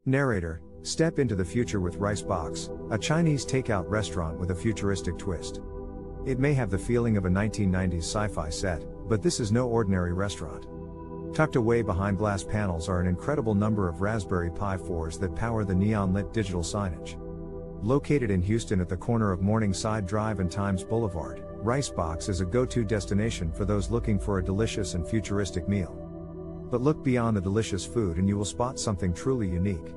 Narrator, step into the future with Ricebox, a Chinese takeout restaurant with a futuristic twist. It may have the feeling of a 1990s sci-fi set, but this is no ordinary restaurant. Tucked away behind glass panels are an incredible number of Raspberry Pi 4's that power the neon-lit digital signage. Located in Houston at the corner of Morningside Drive and Times Boulevard, Ricebox is a go-to destination for those looking for a delicious and futuristic meal. But look beyond the delicious food and you will spot something truly unique.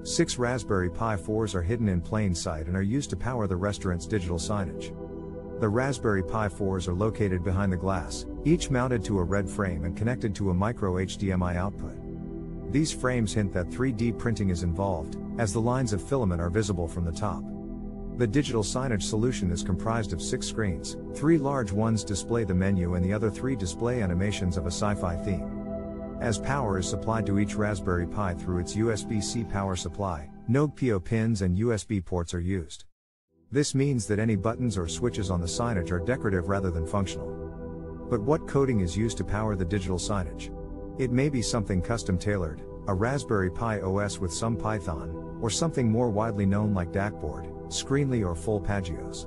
6 Raspberry Pi 4's are hidden in plain sight and are used to power the restaurant's digital signage. The Raspberry Pi 4's are located behind the glass, each mounted to a red frame and connected to a micro HDMI output. These frames hint that 3D printing is involved, as the lines of filament are visible from the top. The digital signage solution is comprised of 6 screens. 3 large ones display the menu and the other 3 display animations of a sci-fi theme. As power is supplied to each Raspberry Pi through its USB-C power supply, no PO pins and USB ports are used. This means that any buttons or switches on the signage are decorative rather than functional. But what coding is used to power the digital signage? It may be something custom-tailored, a Raspberry Pi OS with some Python, or something more widely known like DACboard, Screenly or full Pagios.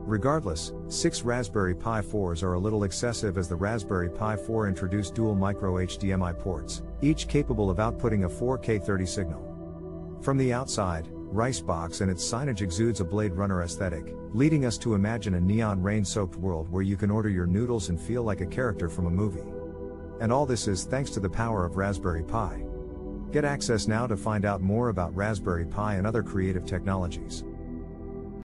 Regardless, 6 Raspberry Pi 4's are a little excessive as the Raspberry Pi 4 introduced dual micro HDMI ports, each capable of outputting a 4K 30 signal. From the outside, Ricebox and its signage exudes a Blade Runner aesthetic, leading us to imagine a neon rain-soaked world where you can order your noodles and feel like a character from a movie. And all this is thanks to the power of Raspberry Pi. Get access now to find out more about Raspberry Pi and other creative technologies.